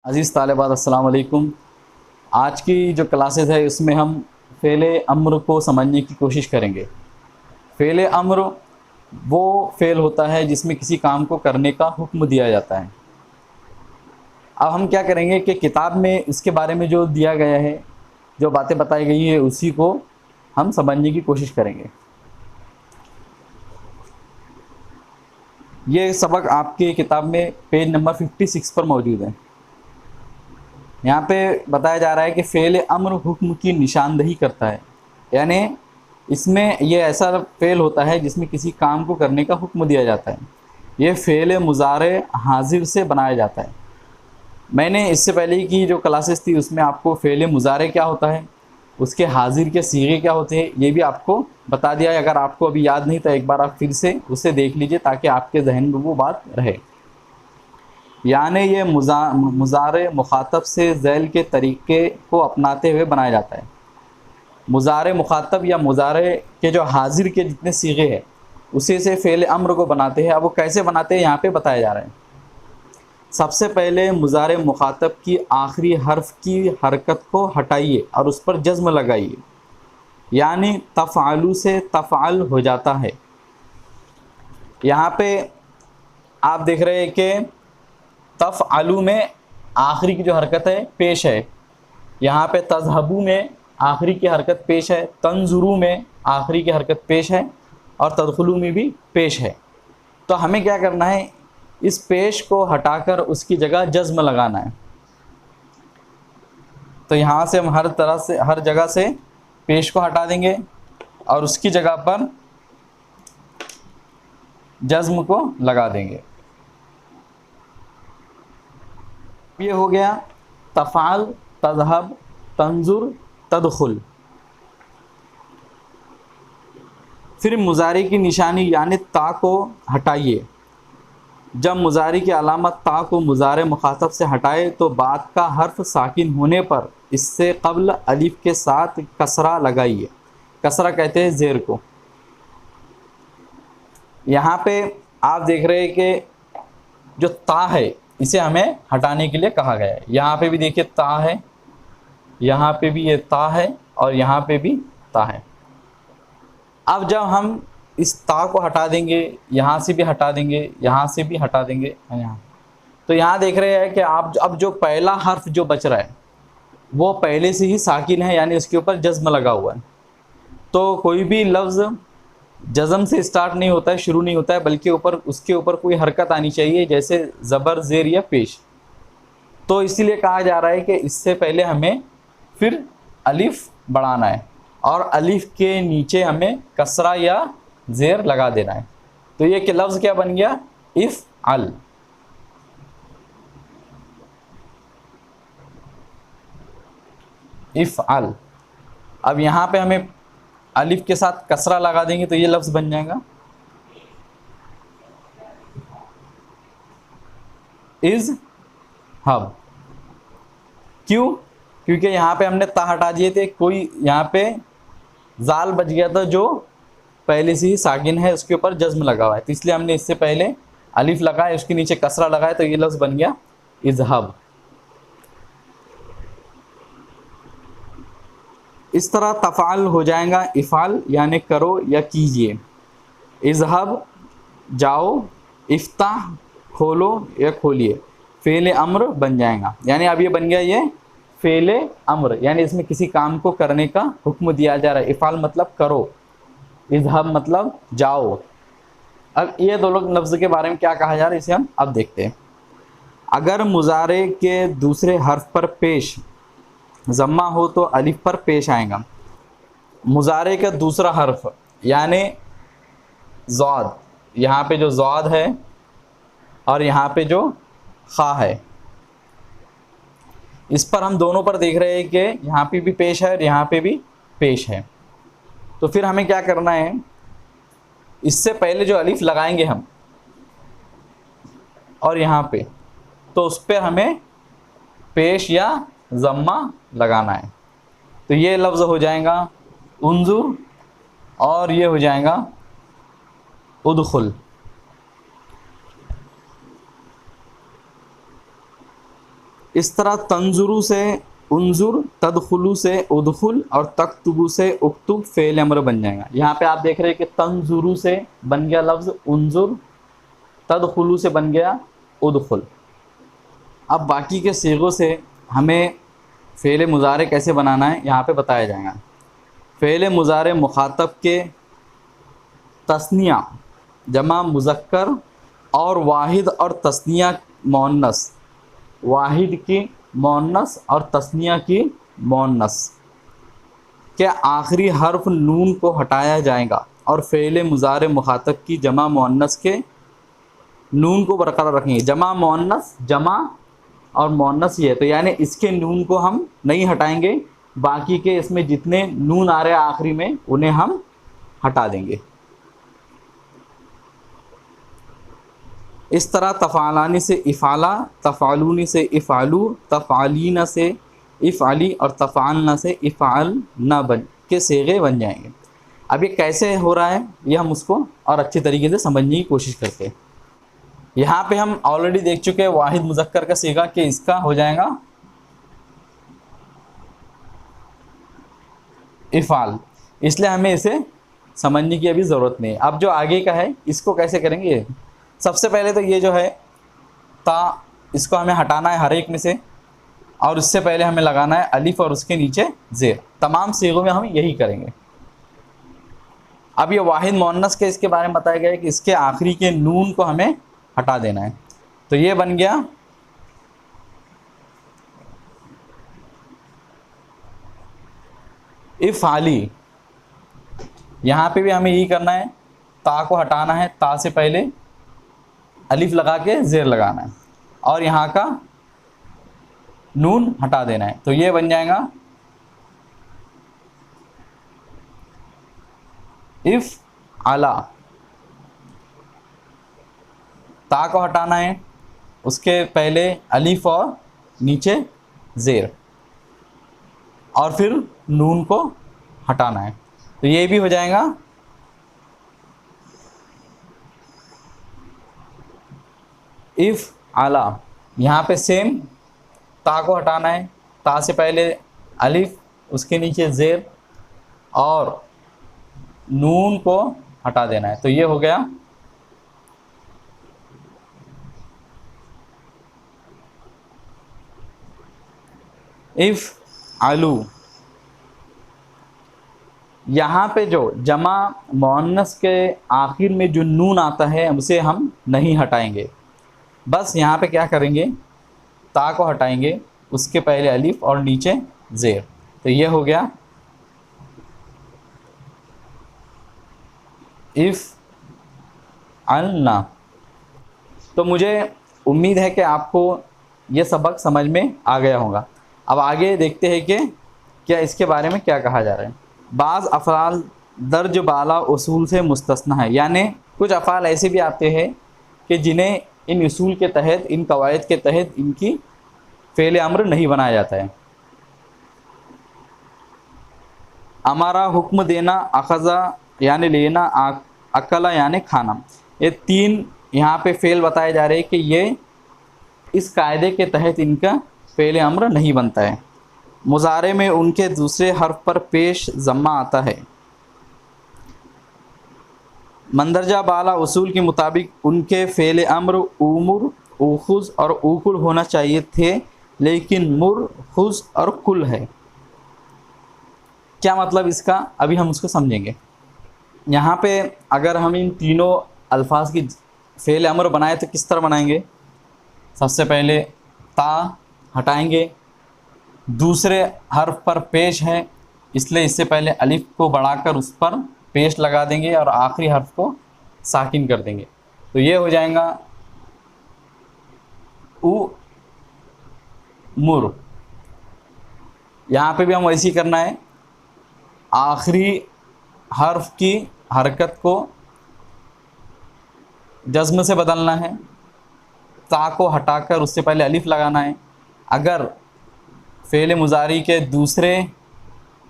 अज़ीज़ तालिबात अस्सलाम वालेकुम। आज की जो क्लासेस है इसमें हम फ़ेले अम्र को समझने की कोशिश करेंगे। फ़ेले अम्र वो फ़ेल होता है जिसमें किसी काम को करने का हुक्म दिया जाता है। अब हम क्या करेंगे कि किताब में इसके बारे में जो दिया गया है, जो बातें बताई गई हैं उसी को हम समझने की कोशिश करेंगे। ये सबक आपके किताब में पेज नंबर 56 पर मौजूद है। यहाँ पे बताया जा रहा है कि फ़ेल अम्र हुक्म की निशानदही करता है, यानी इसमें ये ऐसा फ़ेल होता है जिसमें किसी काम को करने का हुक्म दिया जाता है। ये फ़ेल मुज़ारे हाज़िर से बनाया जाता है। मैंने इससे पहले की जो क्लासेस थी उसमें आपको फ़ेल मुज़ारे क्या होता है, उसके हाज़िर के सीगे क्या होते हैं, ये भी आपको बता दिया है। अगर आपको अभी याद नहीं तो एक बार आप फिर से उसे देख लीजिए ताकि आपके ज़हन में वो बात रहे। यानी ये मुज़ारे मुखातब से ज़ैल के तरीक़े को अपनाते हुए बनाया जाता है। मुज़ारे मुखातब या मुज़ारे के जो हाज़िर के जितने सीगे हैं उसी से फ़ेल अम्र को बनाते हैं। अब वो कैसे बनाते हैं यहाँ पे बताया जा रहा है। सबसे पहले मुज़ारे मुखातब की आखिरी हर्फ की हरकत को हटाइए और उस पर जज़्म लगाइए, यानी तफ़अलु से तफ़अल हो जाता है। यहाँ पे आप देख रहे हैं कि तफ़अलु में आखिरी की जो हरकत है पेश है। यहाँ पे तज़हबु में आखिरी की हरकत पेश है, तंजुरु में आखिरी की हरकत पेश है और तदखुलु में भी पेश है। तो हमें क्या करना है, इस पेश को हटाकर उसकी जगह जज़्म लगाना है। तो यहाँ से हम हर जगह से पेश को हटा देंगे और उसकी जगह पर जज़्म को लगा देंगे। ये हो गया तफ़अल, तज़हब, तंजुर, तदखुल। फिर मुज़ारे की निशानी यानी ता को हटाइए। जब मुज़ारे की अलामत ता को मुज़ारे मुखातब से हटाए तो बाद का हर्फ साकिन होने पर इससे क़ब्ल अलिफ के साथ कसरा लगाइए। कसरा कहते हैं ज़ेर को। यहाँ पे आप देख रहे हैं कि जो ता है इसे हमें हटाने के लिए कहा गया है। यहाँ पे भी देखिए ता है, यहाँ पे भी ये ता है और यहाँ पे भी ता है। अब जब हम इस ता को हटा देंगे, यहाँ से भी हटा देंगे, यहाँ से भी हटा देंगे, यहाँ तो यहाँ देख रहे हैं कि आप अब जो पहला हर्फ जो बच रहा है वो पहले से ही साकिन है, यानी उसके ऊपर जज़्म लगा हुआ है। तो कोई भी लफ्ज़ जज़म से स्टार्ट नहीं होता है, शुरू नहीं होता है, बल्कि उसके ऊपर कोई हरकत आनी चाहिए, जैसे ज़बर, ज़ेर या पेश। तो इसीलिए कहा जा रहा है कि इससे पहले हमें फिर अलिफ बढ़ाना है और अलिफ के नीचे हमें कसरा या ज़ेर लगा देना है। तो ये कि लफ्ज़ क्या बन गया, इफ़अल। इफ़अल। अब यहाँ पे हमें अलिफ के साथ कसरा लगा देंगे तो ये लफ्ज़ बन जाएगा इज़ हब। क्यों? क्योंकि यहाँ पे हमने ता हटा दिए थे, कोई यहाँ पे जाल बच गया था जो पहले से ही साकिन है, उसके ऊपर जज़्म लगा हुआ है, तो इसलिए हमने इससे पहले अलिफ लगाया, उसके नीचे कसरा लगाया, तो ये लफ्ज़ बन गया इज़हब। इस तरह तफ़अल हो जाएगा इफ़ाल, यानी करो या कीजिए। इज़हब जाओ, इफ्ताह खोलो या खोलिए, फ़ेल अम्र बन जाएगा। यानी अब ये बन गया ये फ़ेल अम्र, यानी इसमें किसी काम को करने का हुक्म दिया जा रहा है। इफ़ाल मतलब करो, इज़हब मतलब जाओ। अब ये दोनों लफ्ज़ के बारे में क्या कहा जा रहा है इसे हम अब देखते हैं। अगर मुज़ारे के दूसरे हर्फ पर पेश ज़म्मा हो तो अलिफ पर पेश आएगा। मुज़ारे का दूसरा हर्फ यानी ज़ाद, यहाँ पे जो ज़ाद है और यहाँ पे जो खा है, इस पर हम दोनों पर देख रहे हैं कि यहाँ पे भी पेश है और यहाँ पे भी पेश है। तो फिर हमें क्या करना है, इससे पहले जो अलिफ लगाएंगे हम और यहाँ पे, तो उस पर हमें पेश या ज़म्मा लगाना है। तो ये लफ्ज़ हो जाएगा उन्जुर और ये हो जाएगा उदखुल। इस तरह तंजुरु से उन्जुर, तदखुलू से उदखुल और तक्तुबु से उक्तुब फ़ेल अमर बन जाएगा। यहाँ पे आप देख रहे हैं कि तंजुरु से बन गया लफ्ज़ उन्जुर, तदखुलू से बन गया उदखुल। अब बाकी के सीगों से हमें फ़ेल मुज़ारे कैसे बनाना है यहाँ पे बताया जाएगा। फ़ेल मुज़ारे मुखातब के तस्निया, जमा मुज़क्कर और वाहिद और तस्निया मुअन्नस, वाहिद की मुअन्नस और तस्निया की मुअन्नस के आखिरी हर्फ नून को हटाया जाएगा और फ़ेल मुज़ारे मुखातब की जमा मुअन्नस के नून को बरकरार रखेंगे। जमा मुअन्नस, जमा और मुअन्नस ये है, तो यानी इसके नून को हम नहीं हटाएंगे, बाकी के इसमें जितने नून आ रहे हैं आखिरी में उन्हें हम हटा देंगे। इस तरह तफ़ालानी से इफ़ाला, तफ़ालूनी से इफ़ालू, तफ़ालीना से इफ़ाली और तफ़ालना से इफ़ालना बन के सेगे बन जाएंगे। अब ये कैसे हो रहा है ये हम उसको और अच्छी तरीके से समझने की कोशिश करते हैं। यहाँ पे हम ऑलरेडी देख चुके हैं वाहिद मुज़क्कर का सीगा कि इसका हो जाएगा इफ़ाल, इसलिए हमें इसे समझने की अभी ज़रूरत नहीं है। अब जो आगे का है इसको कैसे करेंगे, सबसे पहले तो ये जो है ता, इसको हमें हटाना है हर एक में से, और उससे पहले हमें लगाना है अलिफ और उसके नीचे ज़ेर। तमाम सीगों में हम यही करेंगे। अब ये वाहिद मुअन्नस के इसके बारे में बताया गया है कि इसके आखिरी के नून को हमें हटा देना है, तो ये बन गया इफ़ाली। यहाँ पे भी हमें यही करना है, ता को हटाना है, ता से पहले अलिफ लगा के ज़ेर लगाना है और यहाँ का नून हटा देना है, तो ये बन जाएगा इफ़ आला। ता को हटाना है, उसके पहले अलिफ और नीचे ज़ेर और फिर नून को हटाना है, तो ये भी हो जाएगा इफ़ आला। यहाँ पे सेम ता को हटाना है, ता से पहले अलिफ, उसके नीचे ज़ेर और नून को हटा देना है, तो ये हो गया इफ़ आलू। यहाँ पे जो जमा मुअन्नस के आखिर में जो नून आता है उसे हम नहीं हटाएंगे, बस यहाँ पे क्या करेंगे, ता को हटाएंगे, उसके पहले अलिफ और नीचे ज़ेर, तो ये हो गया इफ़ अलना। तो मुझे उम्मीद है कि आपको ये सबक समझ में आ गया होगा। अब आगे देखते हैं कि क्या इसके बारे में क्या कहा जा रहा है। बाज़ अफ़आल दर्ज बाला उसूल से मुस्तस्ना है, यानी कुछ अफ़आल ऐसे भी आते हैं कि जिन्हें इन उसूल के तहत, इन कवायद के तहत इनकी फ़ेल अम्र नहीं बनाया जाता है। अमारा हुक्म देना, अखज़ा यानी लेना, अकला यानी खाना, ये तीन यहाँ पे फ़ेल बताए जा रहे हैं कि ये इस कायदे के तहत इनका फ़ेल अम्र नहीं बनता है। मुज़ारे में उनके दूसरे हर्फ पर पेश ज़म्मा आता है। मंदरजा बाला उसूल के मुताबिक उनके फ़ेल अम्र उमुर, उखुज़ और उकुल होना चाहिए थे, लेकिन मुर, खुज़ और कुल है। क्या मतलब इसका, अभी हम उसको समझेंगे। यहाँ पे अगर हम इन तीनों अल्फाज की फ़ेल अम्र बनाए तो किस तरह बनाएंगे, सबसे पहले ता हटाएंगे, दूसरे हर्फ पर पेश है इसलिए इससे पहले अलिफ को बढ़ाकर उस पर पेश लगा देंगे और आखिरी हर्फ को साकिन कर देंगे, तो ये हो जाएगा उ मुर। यहाँ पे भी हम वैसे ही करना है, आखिरी हर्फ की हरकत को जज्म से बदलना है, ता को हटाकर उससे पहले अलिफ लगाना है, अगर फ़ेल मुज़ारी के दूसरे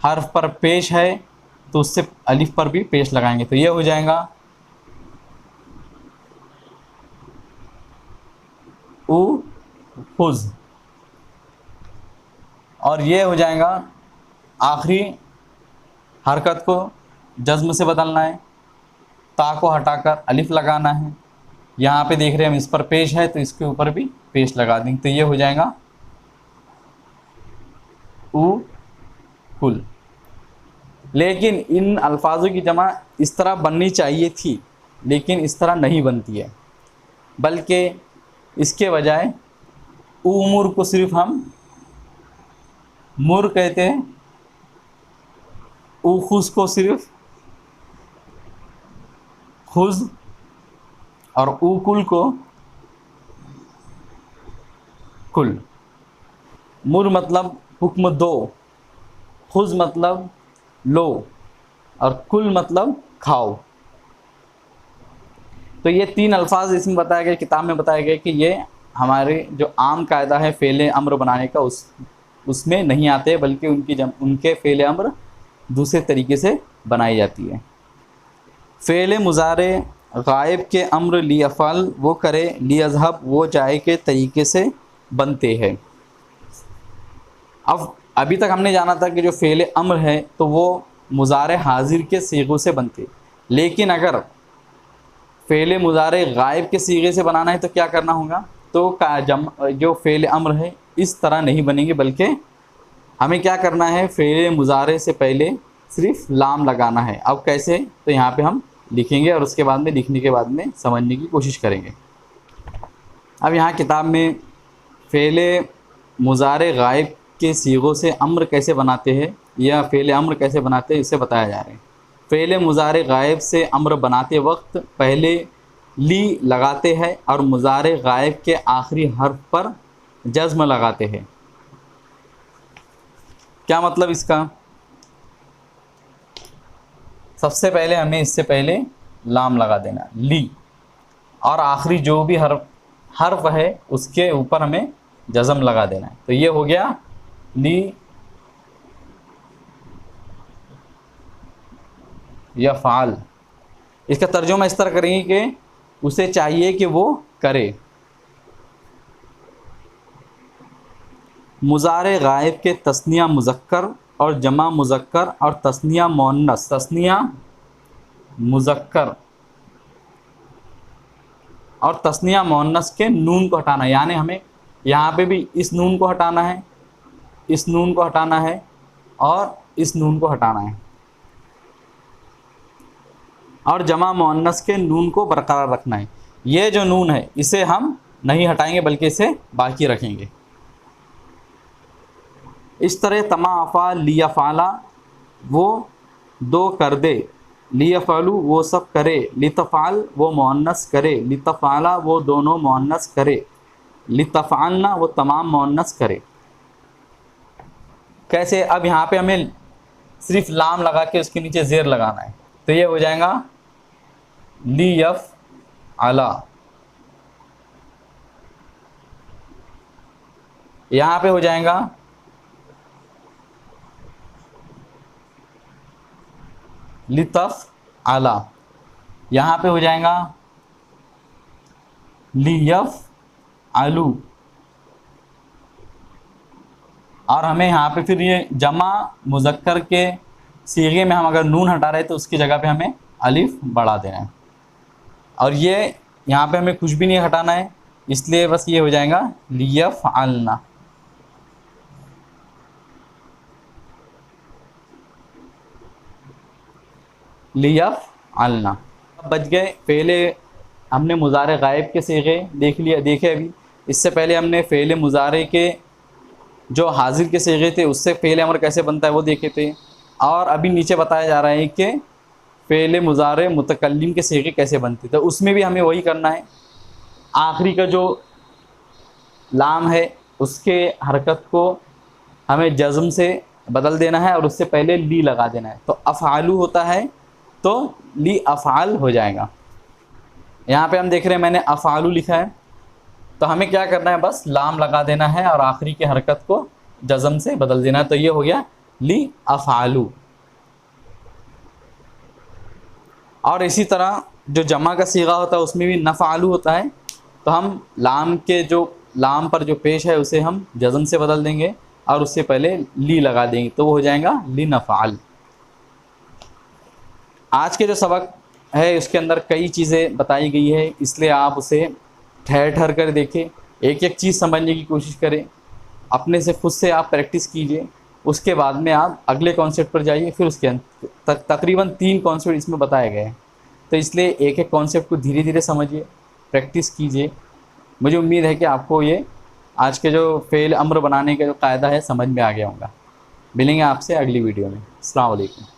हर्फ पर पेश है तो उससे अलिफ पर भी पेश लगाएंगे, तो ये हो जाएगा उ खुज़। और ये हो जाएगा आखिरी हरकत को जज्म से बदलना है, ता को हटाकर अलिफ लगाना है। यहाँ पे देख रहे हैं हम इस पर पेश है तो इसके ऊपर भी पेश लगा देंगे, तो ये हो जाएगा उ कुल। लेकिन इन अल्फाजों की जमा इस तरह बननी चाहिए थी, लेकिन इस तरह नहीं बनती है, बल्कि इसके बजाय उमुर को सिर्फ हम मुर कहते हैं, उखुज को सिर्फ खुज और उकुल को कुल। मुर मतलब हुक्म दो, खुज मतलब लो और कुल मतलब खाओ। तो ये 3 अल्फाज इसमें बताया गया, किताब में बताया गया कि ये हमारे जो आम कायदा है फ़ेल अम्र बनाने का उसमें नहीं आते, बल्कि उनके फ़ेल अम्र दूसरे तरीके से बनाई जाती है। फ़ेल मुज़ारे गायब के अम्र लियफ़ल वो करे, लियज़हब वो जाए के तरीके से बनते हैं। अब अभी तक हमने जाना था कि जो फ़ेल अम्र है तो वो मुज़ारे हाजिर के सीगों से बनते, लेकिन अगर फ़ेल मुज़ारे गायब के सीगे से बनाना है तो क्या करना होगा, तो जो फ़ेल अम्र है इस तरह नहीं बनेंगे, बल्कि हमें क्या करना है, फ़ेल मुज़ारे से पहले सिर्फ लाम लगाना है। अब कैसे, तो यहाँ पे हम लिखेंगे और उसके बाद में लिखने के बाद में समझने की कोशिश करेंगे। अब यहाँ किताब में फ़ेल मुज़ारे गायब के सीगों से अम्र कैसे बनाते हैं या फ़ेल अम्र कैसे बनाते हैं इसे बताया जा रहा है। फ़ेल मुज़ारे गायब से अम्र बनाते वक्त पहले ली लगाते हैं और मुज़ारे गायब के आखिरी हर्फ पर जज़्म लगाते हैं। क्या मतलब इसका, सबसे पहले हमें इससे पहले लाम लगा देना ली, और आखिरी जो भी हर्फ है उसके ऊपर हमें जज़म लगा देना है। तो ये हो गया ली या फ़ाल। इसका तर्जुमा इस तरह करेंगे कि उसे चाहिए कि वो करे। मुज़ारे गायब के तस्निया मुज़क्कर और जमा मुज़क्कर और तस्निया मुअन्नस, तस्निया मुज़क्कर और तस्निया मुअन्नस के नून को हटाना, यानी हमें यहाँ पे भी इस नून को हटाना है, इस नून को हटाना है और इस नून को हटाना है, और जमा मुअन्नस के नून को बरकरार रखना है। ये जो नून है इसे हम नहीं हटाएंगे बल्कि इसे बाकी रखेंगे। इस तरह तमाफ़ा लियफ़ाला वो दो कर दे, लियफ़लू वो सब करे, लितफ़ाल वो मुअन्नस करे, लितफ़ाला वो दोनों मुअन्नस करे, लितफ़ालना वो तमाम मुअन्नस करे। कैसे, अब यहाँ पे हमें सिर्फ लाम लगा के उसके नीचे ज़ेर लगाना है, तो ये हो जाएगा लियफ़अला। यहाँ पे हो जाएगा लितफ़अला, यहाँ पे हो जाएगा लियफ़अलू, और हमें यहाँ पे फिर ये जमा मुज़क्कर के सीगे में हम अगर नून हटा रहे तो उसकी जगह पे हमें अलिफ बढ़ा देना है, और ये यहाँ पे हमें कुछ भी नहीं हटाना है, इसलिए बस ये हो जाएगा लियफ़अलना। लियफ़अलना। अब बच गए, पहले हमने मुज़ारे गायब के सीगे देखे अभी, इससे पहले हमने फ़ेल मुज़ारे के जो हाजिर के सीगे थे उससे फ़ेल अमर कैसे बनता है वो देखे थे, और अभी नीचे बताया जा रहा है कि फ़ेल मुज़ारे मुतकल्लिम के सीगे कैसे बनते, तो उसमें भी हमें वही करना है। आखिरी का जो लाम है उसके हरकत को हमें जज़म से बदल देना है और उससे पहले ली लगा देना है, तो अफ़आलू होता है तो ली अफ़आल हो जाएगा। यहाँ पे हम देख रहे हैं मैंने अफ़आलू लिखा है, तो हमें क्या करना है, बस लाम लगा देना है और आखिरी की हरकत को जज़म से बदल देना है, तो ये हो गया ली अफ़आलू। और इसी तरह जो जमा का सीगा होता है उसमें भी नफ़आलू होता है, तो हम लाम पर जो पेश है उसे हम जज़म से बदल देंगे और उससे पहले ली लगा देंगे तो वो हो जाएगा ली नफ़ाल। आज के जो सबक है उसके अंदर कई चीज़ें बताई गई है, इसलिए आप उसे ठहर ठहर कर देखें, एक एक चीज़ समझने की कोशिश करें, अपने से खुद से आप प्रैक्टिस कीजिए। उसके बाद में आप अगले कॉन्सेप्ट पर जाइए, फिर उसके तकरीबन 3 कॉन्सेप्ट इसमें बताए गए हैं। तो इसलिए एक एक कॉन्सेप्ट को धीरे धीरे समझिए, प्रैक्टिस कीजिए। मुझे उम्मीद है कि आपको ये आज के जो फ़ेल अम्र बनाने का जो कायदा है समझ में आ गया होगा। मिलेंगे आपसे अगली वीडियो में। अस्सलाम वालेकुम।